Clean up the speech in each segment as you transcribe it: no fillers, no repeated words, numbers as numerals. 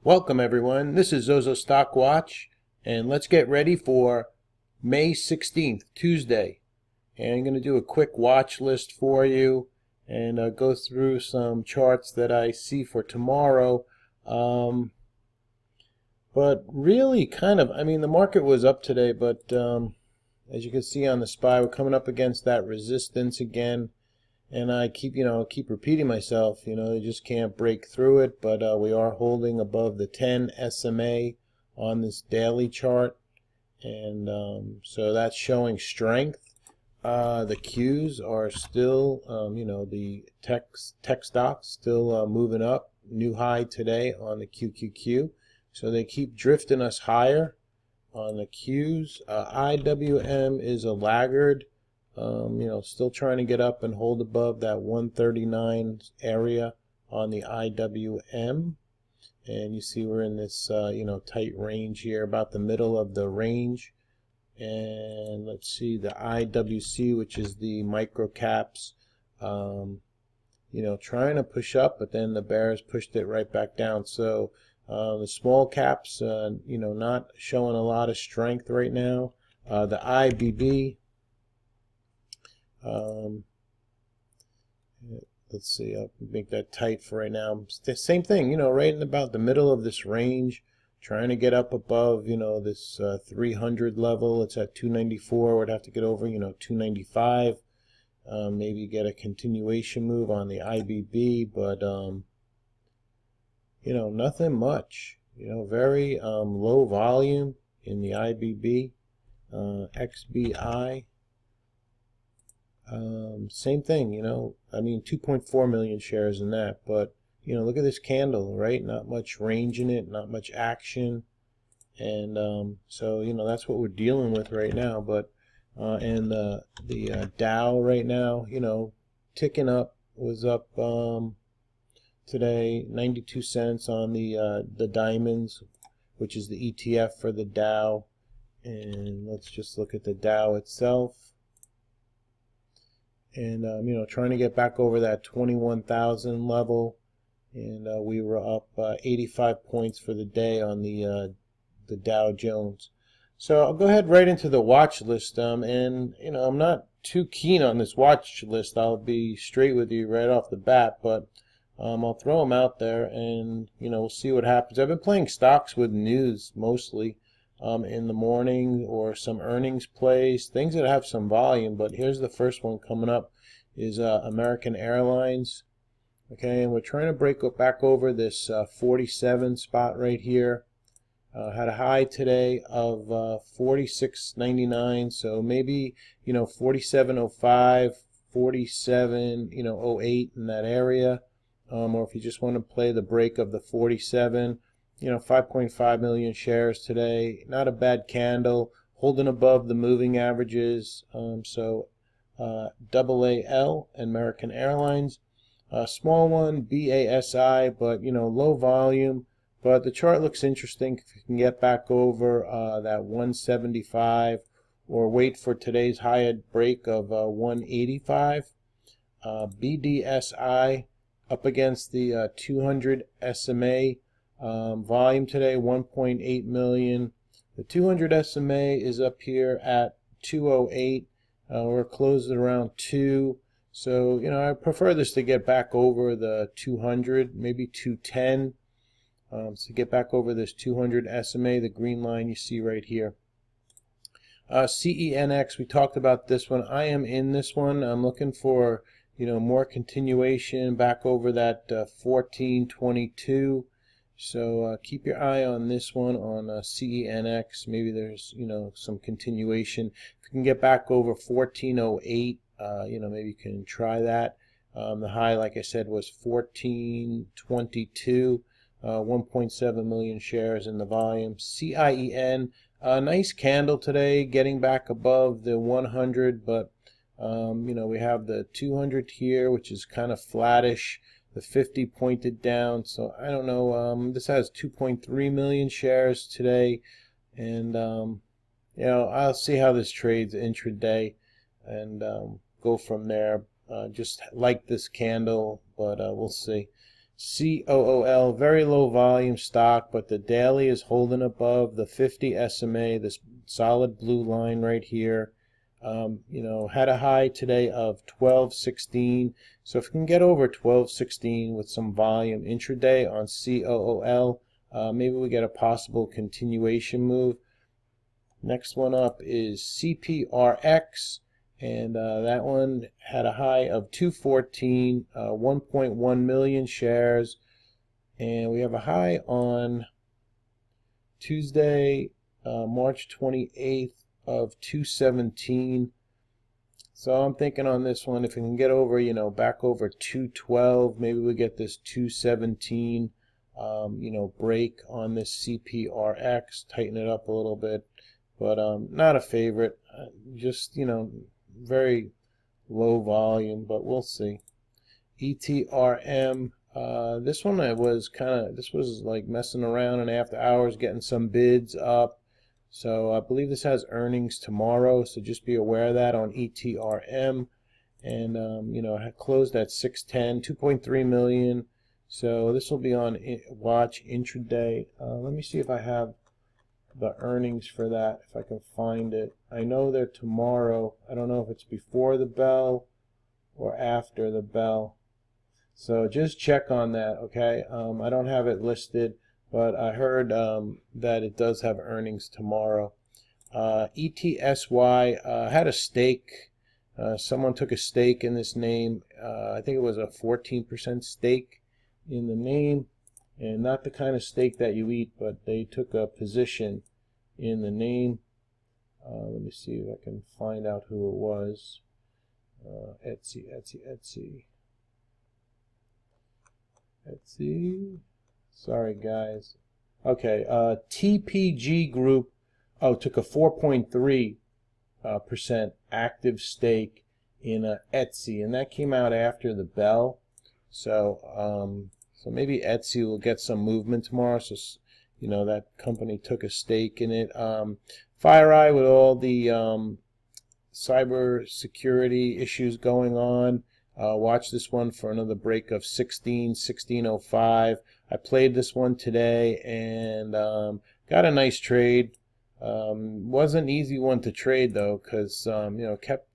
Welcome everyone, this is Zozo Stock Watch, and let's get ready for May 16th, Tuesday. And I'm going to do a quick watch list for you and go through some charts that I see for tomorrow. But really the market was up today, but as you can see on the SPY, we're coming up against that resistance again. And I keep repeating myself, they just can't break through it, but we are holding above the 10 SMA on this daily chart, and so that's showing strength. The Qs are still, the tech stocks still moving up, new high today on the QQQ, so they keep drifting us higher on the Qs. IWM is a laggard. Still trying to get up and hold above that 139 area on the IWM. And you see we're in this, tight range here, about the middle of the range. And let's see, the IWC, which is the micro caps, trying to push up, but then the bears pushed it right back down. So the small caps, not showing a lot of strength right now. The IBB, let's see, I'll make that tight for right now. Same thing, right in about the middle of this range, trying to get up above, this 300 level. It's at 294. Would have to get over, 295. Maybe get a continuation move on the IBB, but nothing much. Very low volume in the IBB. XBI. Same thing, 2.4 million shares in that, but look at this candle, right? Not much range in it, not much action, and so that's what we're dealing with right now. But and the Dow right now, ticking up, was up today 92 cents on the diamonds, which is the ETF for the Dow. And let's just look at the Dow itself. And trying to get back over that 21,000 level, and we were up 85 points for the day on the Dow Jones. So I'll go ahead right into the watch list, and I'm not too keen on this watch list. I'll be straight with you right off the bat, but I'll throw them out there, and we'll see what happens. I've been playing stocks with news mostly. In the morning, or some earnings plays, things that have some volume. But here's the first one coming up, is American Airlines. Okay, and we're trying to break back over this 47 spot right here. Had a high today of 46.99, so maybe 47.05, 47.08 in that area, or if you just want to play the break of the 47. 5.5 million shares today. Not a bad candle, holding above the moving averages. So AAL, American Airlines. Small one, BASI, but low volume. But the chart looks interesting if you can get back over that 175, or wait for today's high break of 185. BDSI up against the 200 SMA. Volume today 1.8 million. The 200 SMA is up here at 208. We're closed at around 2. So I prefer this to get back over the 200, maybe 210. So get back over this 200 SMA, the green line you see right here. CENX, we talked about this one. I am in this one. I'm looking for more continuation back over that 1422. So keep your eye on this one on CENX. Maybe there's some continuation. If you can get back over 1408, maybe you can try that. The high, like I said, was 1422. 1.7 million shares in the volume. CIEN, nice candle today, getting back above the 100, but we have the 200 here, which is kind of flattish. The 50 pointed down, so I don't know. This has 2.3 million shares today, and I'll see how this trades intraday, and go from there. Just like this candle, but we'll see. COOL, very low volume stock, but the daily is holding above the 50 SMA, this solid blue line right here. You know, had a high today of 12.16. So if we can get over 12.16 with some volume intraday on COOL, maybe we get a possible continuation move. Next one up is CPRX, and that one had a high of 214, 1.1 million shares, and we have a high on Tuesday, March 28th of 217. So I'm thinking on this one, if we can get over, you know, back over 212, maybe we get this 217, you know, break on this CPRX, tighten it up a little bit. But not a favorite, just, you know, very low volume, but we'll see. ETRM, this one this was like messing around and after hours getting some bids up. So I believe this has earnings tomorrow, so just be aware of that on ETRM. And, you know, it closed at 610, 2.3 million. So this will be on watch intraday. Let me see if I have the earnings for that, if I can find it. I know they're tomorrow. I don't know if it's before the bell or after the bell. So just check on that, okay? I don't have it listed, but I heard that it does have earnings tomorrow. ETSY had a stake. Someone took a stake in this name. I think it was a 14% stake in the name. And not the kind of steak that you eat, but they took a position in the name. Let me see if I can find out who it was. Etsy. Sorry, guys. Okay, TPG Group, took a 4.3% active stake in Etsy, and that came out after the bell. So, so maybe Etsy will get some movement tomorrow. So, you know, that company took a stake in it. FireEye, with all the cyber security issues going on, watch this one for another break of 16.05. I played this one today and got a nice trade. Wasn't an easy one to trade though, because you know, kept,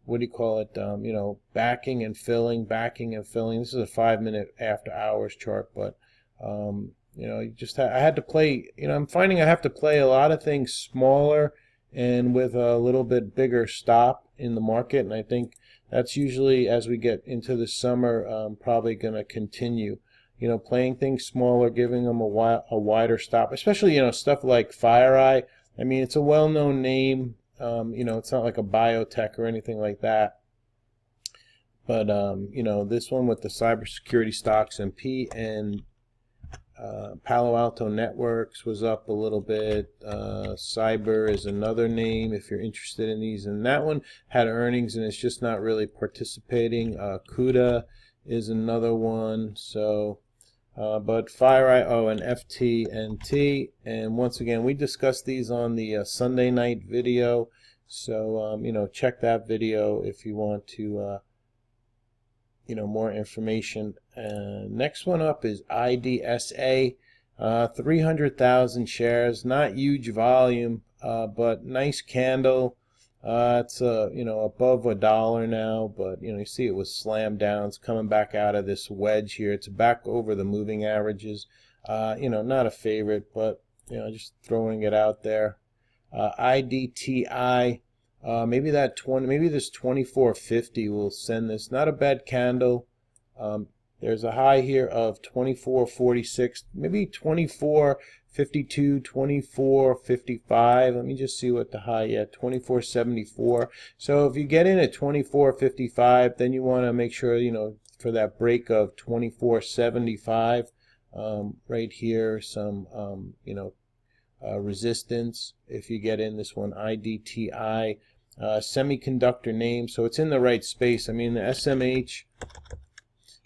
what do you call it, you know, backing and filling. This is a 5-minute after hours chart, but you know, I had to play, you know, I'm finding I have to play a lot of things smaller and with a little bit bigger stop in the market, and I think that's usually, as we get into the summer, probably going to continue. You know, playing things smaller, giving them a wider stop, especially, you know, stuff like FireEye. I mean, it's a well-known name. You know, it's not like a biotech or anything like that. But, you know, this one with the cybersecurity stocks, MP and Palo Alto Networks was up a little bit. Cyber is another name if you're interested in these. And that one had earnings and it's just not really participating. CUDA is another one. So, but FireEye, and FTNT. And once again, we discussed these on the Sunday night video. So, you know, check that video if you want to, you know, more information. Next one up is IDSA, 300,000 shares, not huge volume, but nice candle. It's you know, above $1 now, but you know, you see it was slammed down. It's coming back out of this wedge here. It's back over the moving averages. You know, not a favorite, but you know, just throwing it out there. IDTI. Maybe this 2450 will send this. Not a bad candle. There's a high here of 2446, maybe 2452, 2455. Let me just see what the high, 2474. So if you get in at 2455, then you want to make sure, you know, for that break of 2475, right here, some, you know, resistance. If you get in this one, IDTI, semiconductor name, so it's in the right space. I mean, the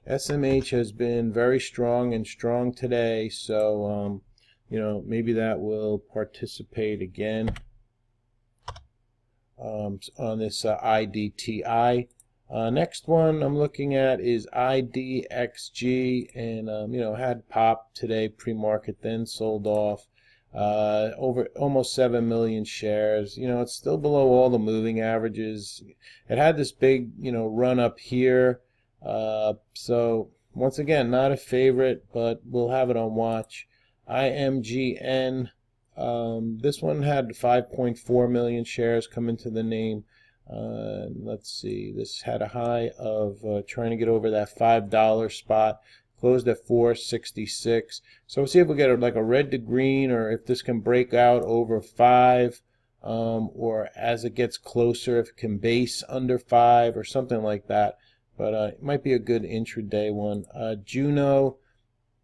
SMH has been very strong today, so you know, maybe that will participate again on this IDTI. Next one I'm looking at is IDXG, and had pop today pre-market, then sold off. Over almost 7 million shares. It's still below all the moving averages. It had this big, run up here. So once again, not a favorite, but we'll have it on watch. IMGN. This one had 5.4 million shares come into the name. Let's see, this had a high of trying to get over that $5 spot, closed at 466. So we'll see if we get like a red to green, or if this can break out over 5, or as it gets closer, if it can base under 5 or something like that. But it might be a good intraday one. Juno,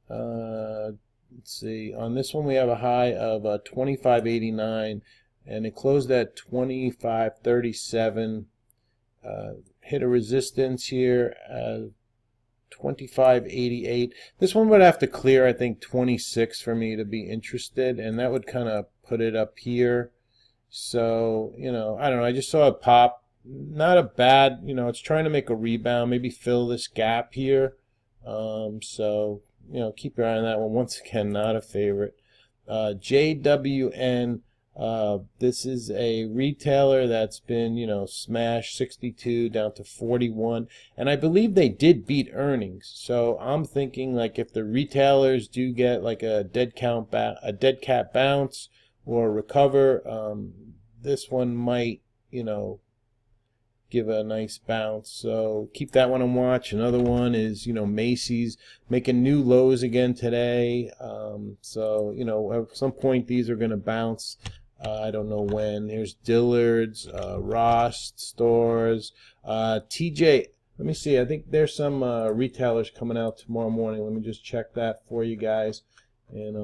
let's see, on this one we have a high of 25.89, and it closed at 25.37. Hit a resistance here at 25.88. This one would have to clear, I think, 26 for me to be interested, and that would kind of put it up here. So, I don't know, I just saw it pop. Not a bad, it's trying to make a rebound, maybe fill this gap here. So, keep your eye on that one. Once again, not a favorite. JWN. This is a retailer that's been, smashed 62 down to 41, and I believe they did beat earnings. So I'm thinking, like, if the retailers do get like a dead cat bounce or recover, this one might, give a nice bounce. So keep that one on watch. Another one is, Macy's making new lows again today. So, at some point these are going to bounce. I don't know when. Here's Dillard's, Ross stores, TJ. Let me see. I think there's some retailers coming out tomorrow morning. Let me just check that for you guys. And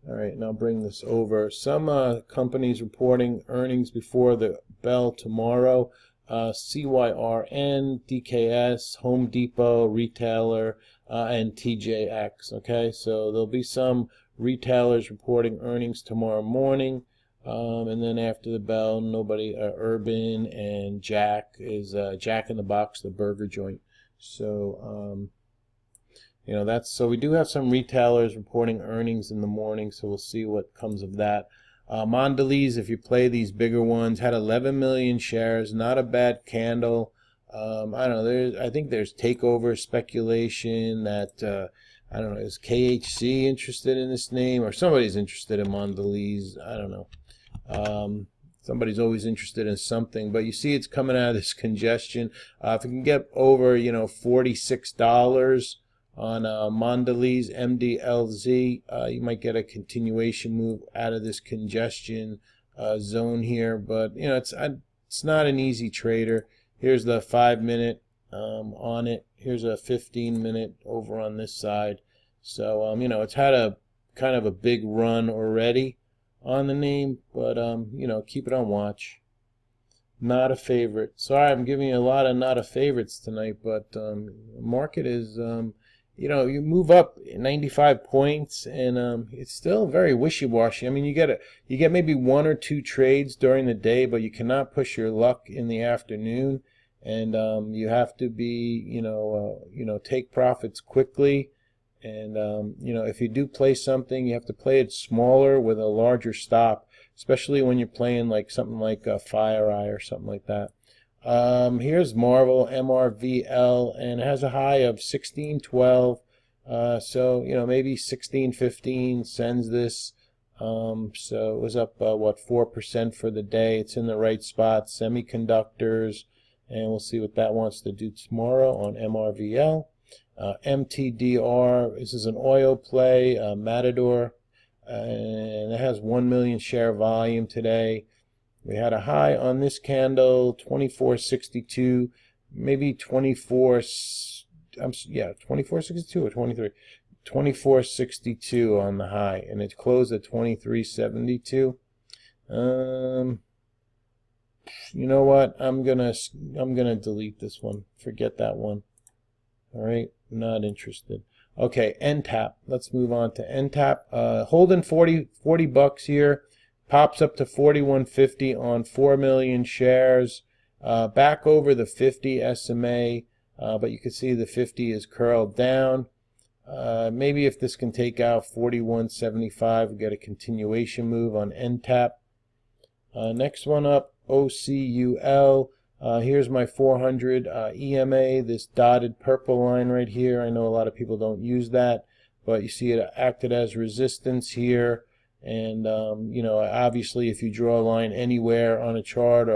all right, and I'll bring this over. Some companies reporting earnings before the bell tomorrow. CYRN, DKS, Home Depot, retailer, and TJX. Okay, so there'll be some retailers reporting earnings tomorrow morning, and then after the bell, nobody. Urban and Jack is Jack in the Box, the burger joint. So that's, so we do have some retailers reporting earnings in the morning, so we'll see what comes of that. Mondelez, if you play these bigger ones, had 11 million shares, not a bad candle. I don't know, I think there's takeover speculation that I don't know, is KHC interested in this name, or somebody's interested in Mondelez? I don't know. Somebody's always interested in something, but you see it's coming out of this congestion. If it can get over, $46 on Mondelez, MDLZ, you might get a continuation move out of this congestion zone here, but it's not an easy trader. Here's the 5-minute on it. Here's a 15-minute over on this side. So it's had a kind of a big run already on the name, but keep it on watch. Not a favorite. Sorry, I'm giving you a lot of not a favorites tonight, but market is you move up 95 points, and it's still very wishy-washy. I mean, you get maybe 1 or 2 trades during the day, but you cannot push your luck in the afternoon, and you have to be take profits quickly. And if you do play something, you have to play it smaller with a larger stop, especially when you're playing like something like FireEye or something like that. Here's Marvel, MRVL, and it has a high of 1612. So maybe 1615 sends this. So it was up 4% for the day. It's in the right spot. Semiconductors, and we'll see what that wants to do tomorrow on MRVL. MTDR, this is an oil play, Matador, and it has 1 million share volume today. We had a high on this candle, 24.62, maybe 24.62 or 23, 24.62 on the high, and it closed at 23.72. You know what? I'm gonna delete this one. Forget that one. All right, not interested. Okay, NTAP. Let's move on to NTAP. Holding 40 bucks here. Pops up to 41.50 on 4 million shares. Back over the 50 SMA, but you can see the 50 is curled down. Maybe if this can take out 41.75, we get a continuation move on end tap. Next one up, OCUL. Here's my 400 EMA, this dotted purple line right here. I know a lot of people don't use that, but you see it acted as resistance here. And, you know, obviously if you draw a line anywhere on a chart,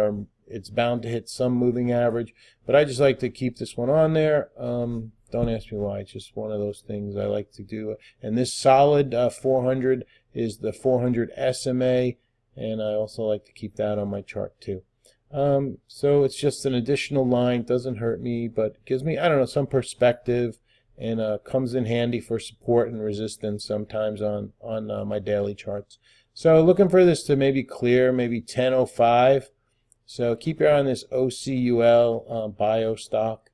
it's bound to hit some moving average. But I just like to keep this one on there. Don't ask me why. It's just one of those things I like to do. And this solid 400 is the 400 SMA. And I also like to keep that on my chart too. So it's just an additional line, doesn't hurt me, but gives me, I don't know, some perspective, and comes in handy for support and resistance sometimes on my daily charts. So looking for this to maybe clear, maybe 10.05. So keep your eye on this OCUL bio stock.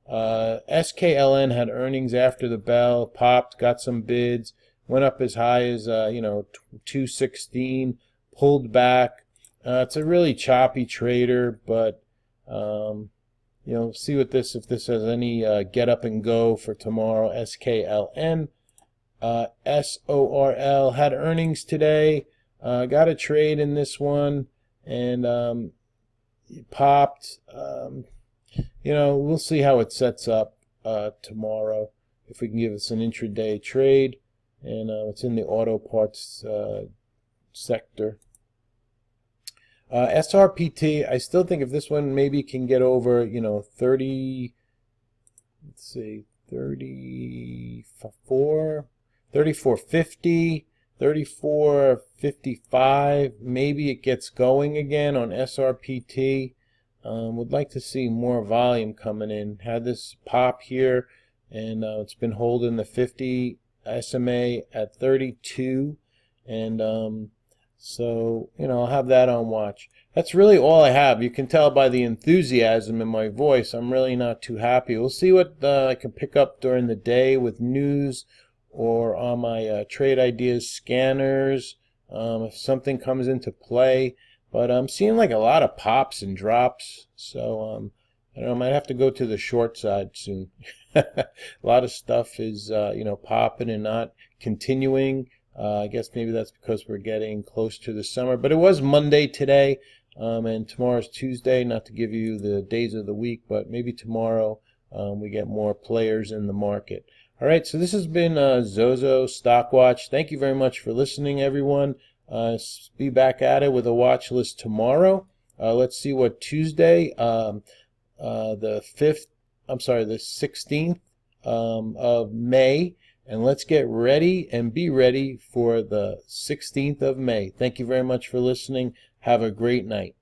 SKLN had earnings after the bell, popped, got some bids, went up as high as 216, pulled back. It's a really choppy trader, but see what if this has any get up and go for tomorrow. SKLN, SORL had earnings today. Got a trade in this one, and popped. We'll see how it sets up tomorrow. If we can give us an intraday trade, and it's in the auto parts sector. SRPT, I still think if this one maybe can get over, 30, let's see, 34.50, 34.55, maybe it gets going again on SRPT. Would like to see more volume coming in. Had this pop here, and it's been holding the 50 SMA at 32, and so, I'll have that on watch. That's really all I have. You can tell by the enthusiasm in my voice, I'm really not too happy. We'll see what I can pick up during the day with news or on my trade ideas scanners, if something comes into play. But I'm seeing like a lot of pops and drops, so I don't know, I might have to go to the short side soon. A lot of stuff is, popping and not continuing. I guess maybe that's because we're getting close to the summer. But it was Monday today, and tomorrow's Tuesday. Not to give you the days of the week, but maybe tomorrow we get more players in the market. All right, so this has been Zozo Stock Watch. Thank you very much for listening, everyone. Be back at it with a watch list tomorrow. Let's see what Tuesday, the 16th of May. And let's get ready and be ready for the 16th of May. Thank you very much for listening. Have a great night.